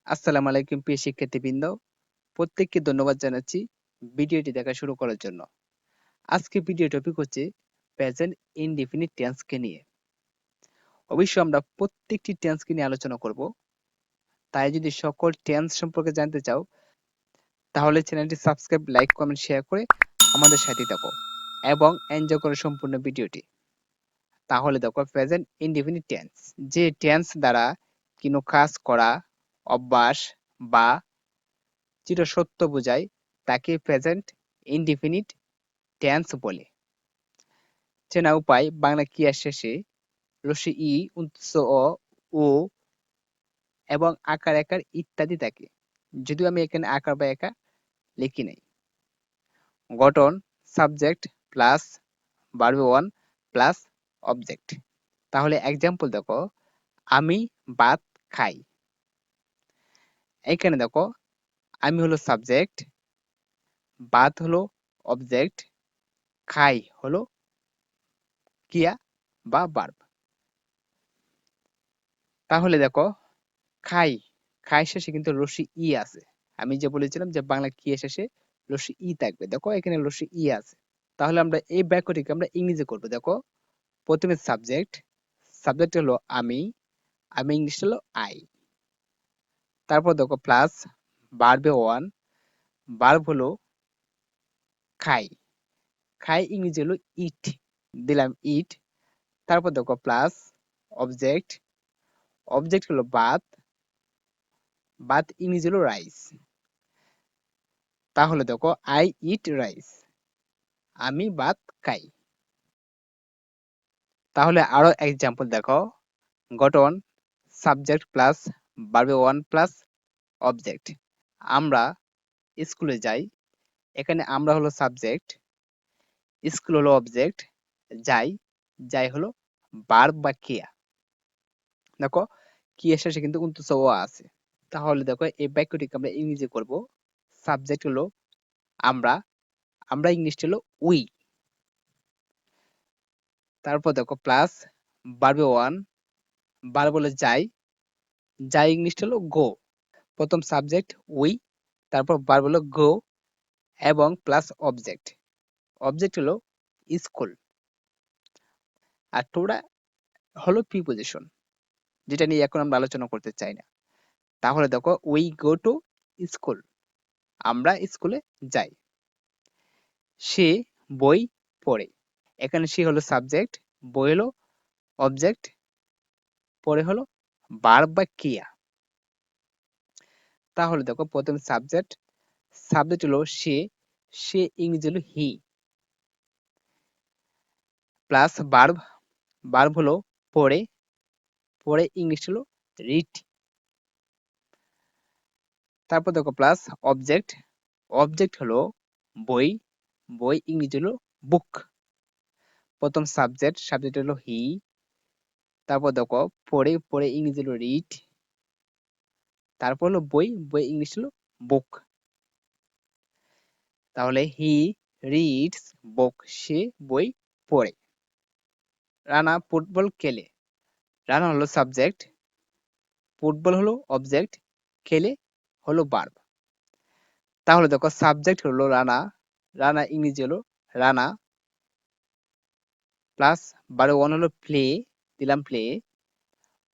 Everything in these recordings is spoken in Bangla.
আসসালামু আলাইকুম প্রিয় শিক্ষার্থীবৃন্দ, প্রত্যেককে ধন্যবাদ জানাচ্ছি ভিডিওটি দেখা শুরু করার জন্য। আজকে ভিডিও টপিক হচ্ছে প্রেজেন্ট ইনডেফিনিট টেন্স কে নিয়ে। অবশ্যই আমরা প্রত্যেকটি টেন্স কে নিয়ে আলোচনা করব। তাই যদি সকল টেন্স সম্পর্কে জানতে চাও তাহলে চ্যানেলটি সাবস্ক্রাইব, লাইক, কমেন্ট, শেয়ার করে আমাদের সাথে থাকো এবং এনজয় করো সম্পূর্ণ ভিডিওটি। তাহলে দেখো প্রেজেন্ট ইনডেফিনিট টেন্স, যে টেন্স দ্বারা কোনো কাজ করা, অভ্যাস বা চিরসত্য বোঝায় তাকে প্রেজেন্ট ইনডেফিনিট টেন্স বলে। চেনা উপায়: বাংলা ক্রিয়া শেষে রস্যই ই, উৎস অ, ও এবং আকার একার ইত্যাদি থাকে। যদিও আমি এখানে আকার বা একা লিখি নাই। গঠন: subject plus verb one plus object. তাহলে এক্সাম্পল দেখো, আমি ভাত খাই। এখানে দেখো আমি হলো সাবজেক্ট, ভাত হলো অবজেক্ট, খাই হলো ক্রিয়া বা ভার্ব। তাহলে দেখো খাই, খাই শেষে কিন্তু রস্যই ই আছে। আমি যে বলেছিলাম যে বাংলা ক্রিয়া শেষে রস্যই ই থাকবে, দেখো এখানে রস্যই ই আছে। তাহলে আমরা এই বাক্যটিকে আমরা ইংরেজি করব। দেখো প্রথমে সাবজেক্ট, সাবজেক্ট হলো আমি, আমি ইংলিশ হলো আই। তারপর দেখো প্লাস ভার্বে ওয়ান, ভার্ব হলো খাই, খাই ইংরেজি হলো ইট, দিলাম ইট। তারপর দেখো প্লাস অবজেক্ট, অবজেক্ট হলো ভাত, ভাত ইংরেজি হলো রাইস। তাহলে দেখো আই ইট রাইস, আমি ভাত খাই। তাহলে আরো এক্সাম্পল দেখো, গঠন subject plus verb one plus object. আমরা স্কুলে যাই, এখানে আমরা হলো সাবজেক্ট, স্কুল হলো অবজেক্ট, যাই, যাই হলো ভার্ব বা ক্রিয়া। দেখো ক্রিয়া শেষে কিন্তু উনতস ও আছে। তাহলে দেখো এই বাক্যটিকে আমরা ইংরেজি করব। সাবজেক্ট হলো আমরা, আমরা ইংলিশ হলো উই। তারপর দেখো প্লাস ভার্ব ওয়ান, ভার্ব হলো যাই, যাই ইংলিশ হলো গো। প্রথম সাবজেক্ট উই, তারপর ভার্ব হলো গো এবং প্লাস অবজেক্ট, অবজেক্ট হলো স্কুল। আর টোরা হলো প্রিপোজিশন, যেটা নিয়ে এখন আমরা আলোচনা করতে চাই না। তাহলে দেখো উই গো টু স্কুল, আমরা স্কুলে যাই। সে বই পড়ে, এখানে সে হলো সাবজেক্ট, বই হলো অবজেক্ট, পড়ে হলো ভার্ব বা ক্রিয়া। তাহলে দেখো প্রথম সাবজেক্ট, সাবজেক্ট হলো সে, সে ইংরেজি হলো হি, প্লাস ভার্ব, ভার্ব হলো পড়ে, পড়ে ইংলিশ হলো রিড। তারপর দেখো প্লাস অবজেক্ট, অবজেক্ট হলো বই, বই ইংরেজি হলো বুক। প্রথম সাবজেক্ট, সাবজেক্ট হলো হি, তারপর দেখো পড়ে, পড়ে ইংরেজি হলো রিড, তারপর হলো বই, বই ইংলিশ হলো বুক। তাহলে হি রিডস বুক, সে বই পড়ে। রানা ফুটবল খেলে, রানা হলো সাবজেক্ট, ফুটবল হলো অবজেক্ট, খেলে হলো ভার্ব। তাহলে দেখো সাবজেক্ট হলো রানা, রানা ইংরেজি হলো রানা, প্লাস ভার্ব ওয়ান হলো প্লে, দিলাম প্লে,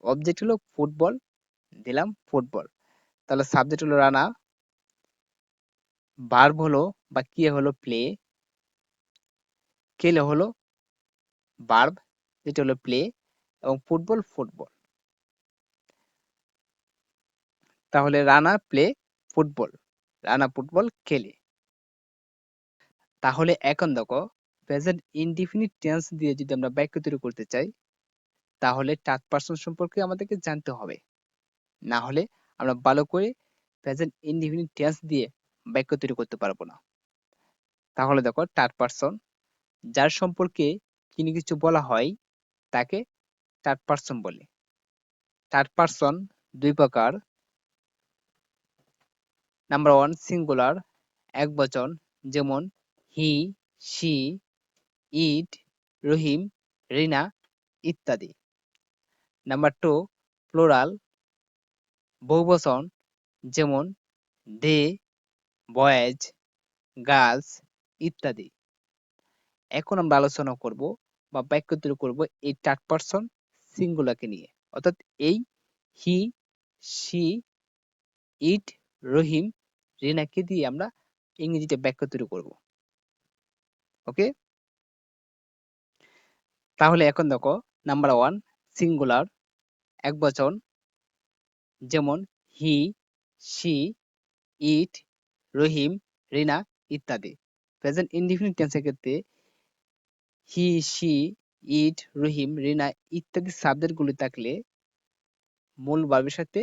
অবজেক্ট হলো ফুটবল, দিলাম ফুটবল। তাহলে সাবজেক্ট হলো রানা, ভার্ব হলো বা ক্রিয়া হলো প্লে, খেলে হলো ভার্ব যেটা হলো প্লে, এবং ফুটবল ফুটবল। তাহলে Rana play football, Rana football খেলে। তাহলে এখন দেখো প্রেজেন্ট ইনডিফিনিট টেন্স দিয়ে যদি আমরা বাক্য তৈরি করতে চাই তাহলে থার্ড পারসন সম্পর্কে আমাদেরকে জানতে হবে। না হলে আমরা ভালো করে প্রেজেন্ট ইনডিফিনিট টেন্স দিয়ে বাক্য তৈরি করতে পারবো না। তাহলে দেখো থার্ড পারসন, যার সম্পর্কে কোনো কিছু বলা হয় তাকে থার্ড পারসন বলে। থার্ড পারসন দুই প্রকার। নাম্বার ওয়ান সিঙ্গুলার, একবচন, যেমন হি, শি, ইট, রহিম, রিনা ইত্যাদি। নাম্বার টু প্লুরাল, বহুবচন, যেমন দে, বয়েজ, গার্লস ইত্যাদি। এখন আমরা আলোচনা করব বা বাক্য তৈরি করব এই থার্ড পারসন সিঙ্গুলারকে নিয়ে, অর্থাৎ এই হি, সি, ইট, রহিম, রিনাকে দিয়ে আমরা ইংরেজিতে বাক্য তৈরি করব। ওকে, তাহলে এখন দেখো নাম্বার 1 সিঙ্গুলার একবচন, যেমন হি, সি, ইট, রহিম, রিনা ইত্যাদি। প্রেজেন্ট ইনডিফিনিট টেন্সের ক্ষেত্রে হি, সি, ইট, রহিম, রিনা ইত্যাদি সাবজেক্ট গুলি থাকলে মূল ভার্বের সাথে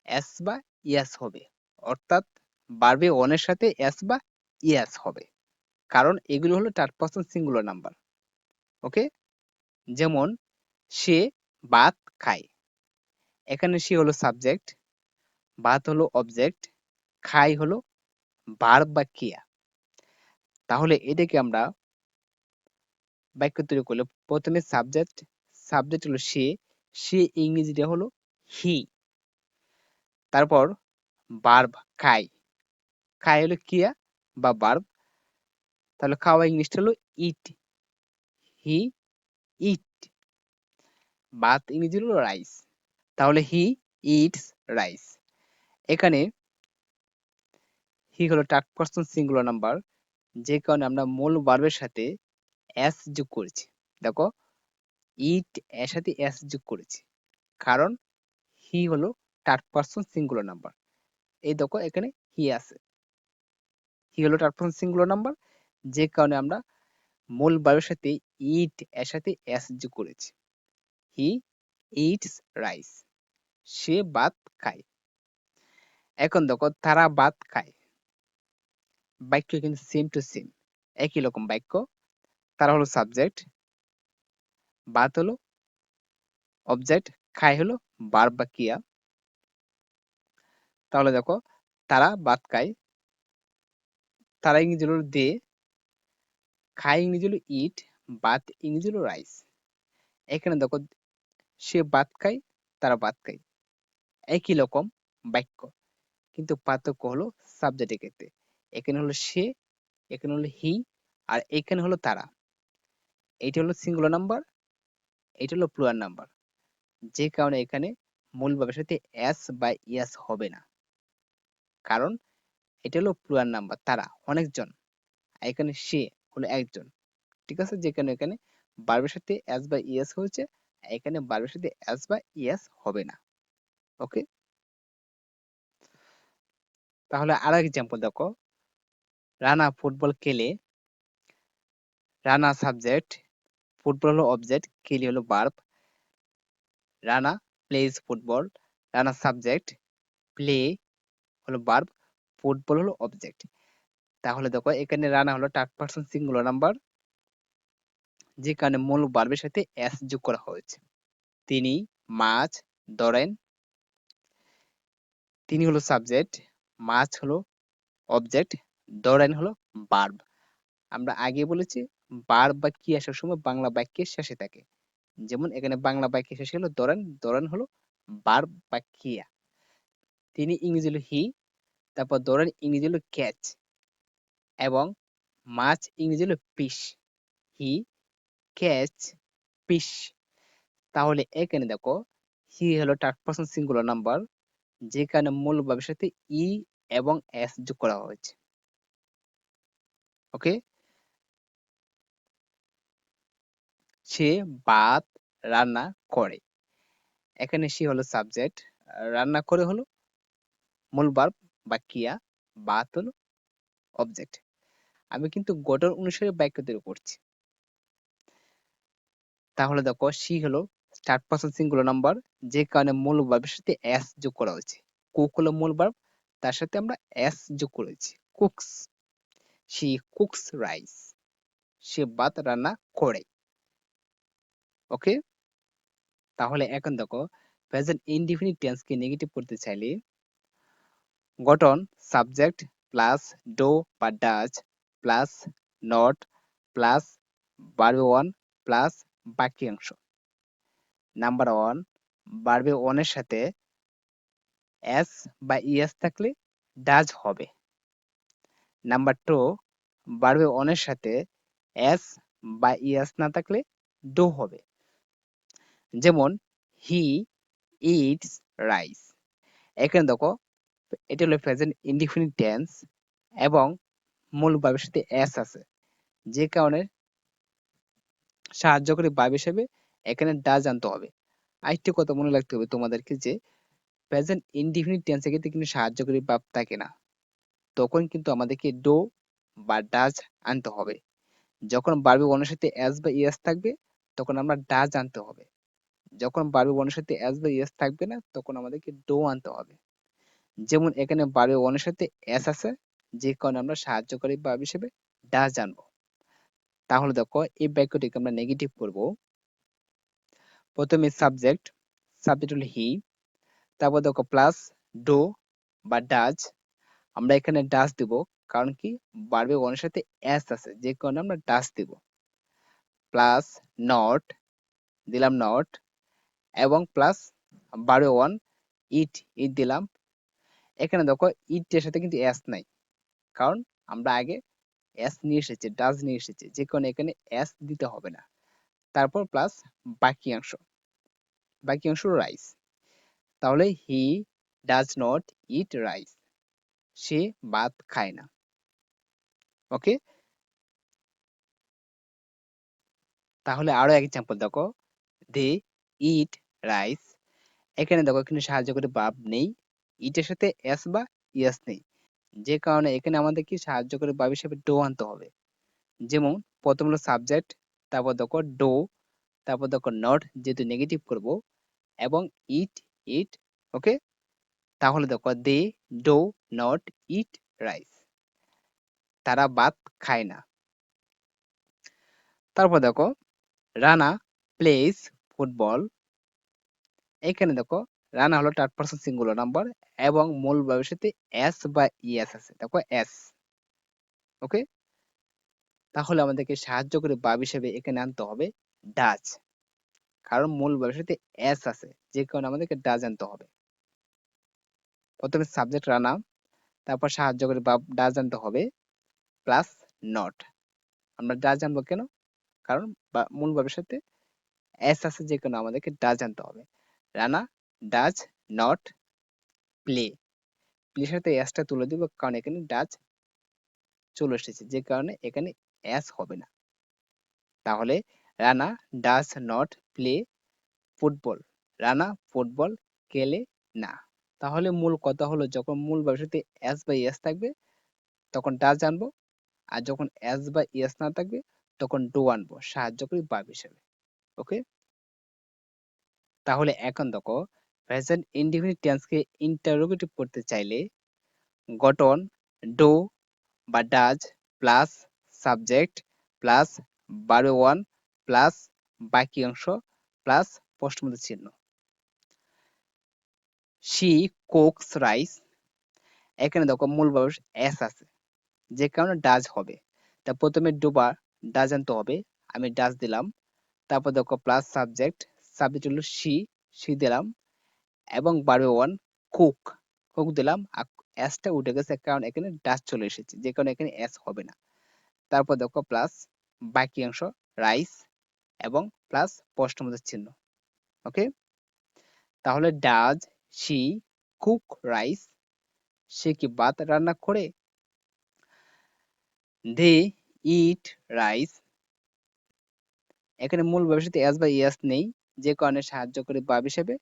এস বা ইয়াস হবে, অর্থাৎ ভার্বে ওয়ানের সাথে এস বা ইয়াস হবে, কারণ এগুলো হলো থার্ড পারসন সিঙ্গুলার নাম্বার। ওকে, যেমন সে ভাত খায়, এখানে সে হলো সাবজেক্ট, ভাত হলো অবজেক্ট, খাই হলো ভার্ব বা ক্রিয়া। তাহলে এটাকে আমরা বাক্য তৈরি করলে প্রথমে সাবজেক্ট, সাবজেক্ট হলো সে, সে ইংরেজিটা হলো হি, তারপর ভার্ব খাই, খাই হলো ক্রিয়া বা ভার্ব, তাহলে খাওয়া ইংলিশটা হলো ইট, হি ইট। ভাত ইংরেজি হলো রাইস, তাহলে হি ইটস রাইস। এখানে হি হলো থার্ড পারসন সিঙ্গুলার নাম্বার, যে কারণে আমরা মূল ভার্বের সাথে এস যোগ করেছি। দেখো ইট এর সাথে এস যোগ করেছি, কারণ হি হলো থার্ড পারসন সিঙ্গুলার নাম্বার। এই দেখো এখানে হি আছে, হি হলো থার্ড পারসন সিঙ্গুলার নাম্বার, যে কারণে আমরা মূল ভার্বের সাথে ইট এর সাথে এস যোগ করেছি। হি ইটস রাইস, সে ভাত খায়। এখন দেখো তারা ভাত খায়, বাক্য কিন্তু সেম টু সেম, একই রকম বাক্য। তারা হলো সাবজেক্ট, ভাত হলো অবজেক্ট, খায় হলো ভার্ব বা ক্রিয়া। তাহলে দেখো তারা ভাত খায়, তারা ইংরেজি হলো দে, খায় ইংরেজি হলো ইট, ভাত ইংরেজি হলো রাইস। এখানে দেখো সে ভাত খায়, তারা ভাত খায়, একই রকম বাক্য, কিন্তু পার্থক্য হলো সাবজেক্টের ক্ষেত্রে। এখানে হলো সে, এখানে হলো হি, আর এখানে হলো তারা। এইটা হলো সিঙ্গুলার নাম্বার, এটা হলো প্লুরাল নাম্বার, যে কারণে এখানে মূল ভাবের সাথে এস বা ইয়াস হবে না, কারণ এটা হলো প্লুরাল নাম্বার, তারা অনেকজন, আর এখানে সে হলো একজন। ঠিক আছে, যেখানে এখানে ভার্বের সাথে এস বা ইএস হয়েছে, এখানে ভার্বের সাথে এস বা ইএস হবে না। ওকে, তাহলে আর এক্সাম্পল দেখো, রানা ফুটবল খেলে, রানা সাবজেক্ট, ফুটবল হলো অবজেক্ট, খেলি হলো verb. Rana plays football, Rana subject, play হলো ভার্ব, ফুটবল হলো অবজেক্ট। তাহলে দেখো এখানে রানা হলো থার্ড পারসন সিঙ্গুলার নাম্বার, যে কারণে মূল ভার্বের সাথে এস যোগ করা হয়েছে। তিনি মাছ ধরেন, তিনি হলো সাবজেক্ট, মাছ হলো অবজেক্ট, ধরেন হলো ভার্ব। আমরা আগে বলেছি ভার্ব বা কি আসার সময় বাংলা বাক্যের শেষে থাকে, যেমন এখানে বাংলা বাক্যের শেষে হলো ধরেন, ধরেন হলো ভার্ব বা ক্রিয়া। তিনি ইংরেজি হলো হি, তারপর ধরেন ইংরেজি হলো ক্যাচ, এবং মাছ ইংরেজি হলো ফিশ, হি ক্যাচ ফিশ। তাহলে এখানে দেখো হি হলো থার্ড পারসন সিঙ্গুলার নাম্বার, যেখানে মূল ভাবের সাথে ই এবং এস যোগ করা হয়েছে। ওকে, সে ভাত রান্না করে, এখানে সে হলো সাবজেক্ট, রান্না করে হলো মূল ভার্ব বা ক্রিয়া, ভাত হলো অবজেক্ট। আমি কিন্তু গঠন অনুসারে বাক্য তৈরি করছি। তাহলে দেখো সি হলো থার্ড পারসন সিঙ্গুলার নাম্বার, যে কারণে মূল ভার্বের সাথে এস যোগ করা হয়েছে। কুক হলো মূল ভার্ব, তার সাথে আমরা এস যোগ করেছি, কুকস। শি কুকস রাইস, সে ভাত রান্না করে। ওকে, তাহলে এখন দেখো প্রেজেন্ট ইনডিফিনিট টেন্স কে নেগেটিভ করতে চাইলে গঠন সাবজেক্ট প্লাস ডো বা ডাজ প্লাস নট প্লাস ভার্বে ওয়ান প্লাস বাক্যাংশ। নাম্বার ওয়ান, ভার্বে ওয়ানের সাথে এস বা ইএস থাকলে ডাজ হবে। নাম্বার 2, ভার্বে অনের সাথে এস বা ইএস না থাকলে ডু হবে। যেমন হি ইটস রাইস। এখানে দেখো এটা হলো প্রেজেন্ট ইনডিফিনিট টেন্স এবং মূল ভার্বের সাথে এস আছে, যে কারণে সাহায্যকারী ভার্ব হিসেবে এখানে ডাজ আনতে হবে। আরেকটি কথা মনে রাখতে হবে তোমাদেরকে যে প্রেজেন্ট ইনডিফিনিট টেন্সে কিন্তু সাহায্যকারী ভার্ব থাকে না, তখন কিন্তু আমাদেরকে ডো বা ডাজ আনতে হবে। যখন ভার্বে ওয়ানের সাথে এস বা ইএস থাকবে তখন আমরা ডাজ আনতে হবে। যখন ভার্বে ওয়ানের সাথে এস বা ইএস থাকবে না তখন আমাদেরকে ডো আনতে হবে। যেমন এখানে ভার্বে ওয়ানের সাথে এস আছে, যে কারণে আমরা সাহায্যকারী ভার্ব হিসেবে ডাজ আনবো। তাহলে দেখো এই বাক্যটিকে আমরা নেগেটিভ করব। প্রথমে সাবজেক্ট, সাবজেক্ট হলো হি, তারপর দেখো প্লাস ডো বা ডাজ। আমরা এখানে ডাজ দিব, কারণ কি ভার্বে ওয়ানের সাথে এস আছে, যে কারণে আমরা ডাজ দিব। প্লাস নট দিলাম, নট, এবং প্লাস ভার্বে ওয়ান ইট, ইট দিলাম। এখানে দেখো ইট এর সাথে কিন্তু এস নাই, কারণ আমরা আগে এস নিয়ে এসেছি, ডাজ নিয়ে এসেছি, যে কারণে এখানে এস দিতে হবে না। তারপর প্লাস বাকি অংশ, বাকি অংশ রাইস। তাহলে he does not eat rice, সে ভাত খায় না। ওকে, তাহলে আরো এক্সাম্পল দেখো, দে ইট রাইস। এখানে দেখো এখানে সাহায্যকারী ভার্ব নেই, ইটের সাথে এস বা ইএস নেই, যে কারণে এখানে আমাদের কি সাহায্যকারী ভার্ব হিসেবে ডো আনতে হবে। যেমন প্রথম হলো সাবজেক্ট, তারপর দেখো ডো, তারপর দেখো নট যেহেতু নেগেটিভ করব, এবং ইট, ইট। ওকে, তাহলে দেখো they do not eat rice, তারা ভাত খায় না। তারপর দেখো রানা প্লেস ফুটবল। এখানে দেখো রানা হলো থার্ড পারসন সিঙ্গুলার নাম্বার এবং মূল ভার্বের সাথে এস বা ইএস আছে, দেখো এস। ওকে, তাহলে আমাদেরকে সাহায্য করে ভার্ব হিসেবে এখানে আনতে হবে ডাজ, কারণ মূল ভার্বের সাথে এস আছে, যে কারণে আমাদেরকে ডাজ আনতে হবে। প্রথমে সাবজেক্ট রানা, তারপর সাহায্য করে ভার্ব ডাজ আনতে হবে, প্লাস নট। আমরা ডাজ আনবো কেন? কারণ মূল ভার্বের সাথে এস আছে, যে কারণে আমাদেরকে ডাজ আনতে হবে। রানা ডাজ নট প্লে, প্লের সাথে এসটা তুলে দিব, কারণ এখানে ডাজ চলে এসেছে, যে কারণে এখানে এস হবে না। তাহলে Rana does not play football, Rana football খেলে না। তাহলে মূল কথা হলো যখন মূল ভার্বের সাথে এস বা এস থাকবে তখন ডাজ আনবো, আর যখন এস বা এস না থাকবে তখন ডু আনবো সাহায্যকারী ভার্ব হিসেবে। ওকে, তাহলে এখন দেখো প্রেজেন্ট ইনডিফিনিট টেন্সকে ইন্টারোগেটিভ করতে চাইলে গঠন ডু বা does plus subject plus verb one plus বাকি অংশ প্লাস প্রশ্নবোধক চিহ্ন। She cooks rice. এখানে দেখো মূল ভার্ব এস আছে, যে কারণে ডাজ হবে। তা প্রথমে ডু বা ডাজ আনতে হবে, আমি ডাজ দিলাম। তারপর দেখো প্লাস সাবজেক্ট, সাবজেক্ট হলো শি, শি দিলাম, এবং ভার্ব ওয়ান কুক, কুক দিলাম। আর এসটা উঠে গেছে কারণ এখানে ডাজ চলে এসেছে, যে কারণে এখানে এস হবে না। তারপর দেখো প্লাস বাকি অংশ রাইস এবং প্লাস প্রশ্নবোধক চিহ্ন। ওকে, তাহলে ডাজ শি কুক রাইস, সে কি ভাত রান্না করে? দে ইট রাইস। এখানে মূল ভার্বের সাথে এস বা ইএস নেই, যে কারণে সাহায্যকারী ভার্ব হিসেবে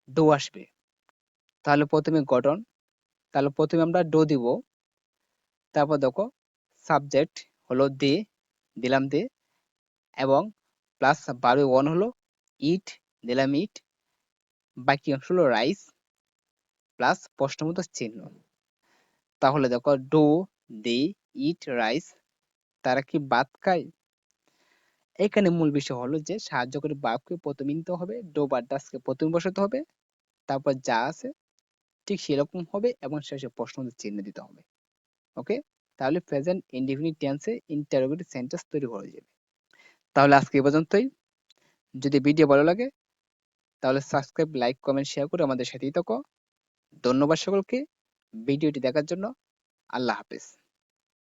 ডো আসবে। তাহলে প্রথমে গঠন, তাহলে প্রথমে আমরা ডো দিব। তারপর দেখো সাবজেক্ট হলো দে, দিলাম দে, এবং প্লাস ভার্ব ওয়ান হলো ইট, দিলাম ইট, বাকি অংশ হলো রাইস প্লাস প্রশ্নবোধক চিহ্ন। তাহলে দেখো ডু দে ইট রাইস, তারা কি ভাত খায়? এখানে মূল বিষয় হলো যে সাহায্যকারী ভার্বকে প্রথমে নিতে হবে, ডো বা ডাসকে প্রথমে বসাতে হবে, তারপর যা আছে ঠিক সেরকম হবে এবং শেষে প্রশ্নবোধক চিহ্ন দিতে হবে। ওকে, তাহলে প্রেজেন্ট ইনডিফিনিট টেন্সে ইন্টারোগেটিভ সেন্টেন্স তৈরি হয়ে যাবে। তাহলে আজকে এই পর্যন্তই। যদি ভিডিও ভালো লাগে তাহলে সাবস্ক্রাইব, লাইক, কমেন্ট, শেয়ার করে আমাদের সাথেই থাকো। ধন্যবাদ সকলকে ভিডিওটি দেখার জন্য। আল্লাহ হাফেজ।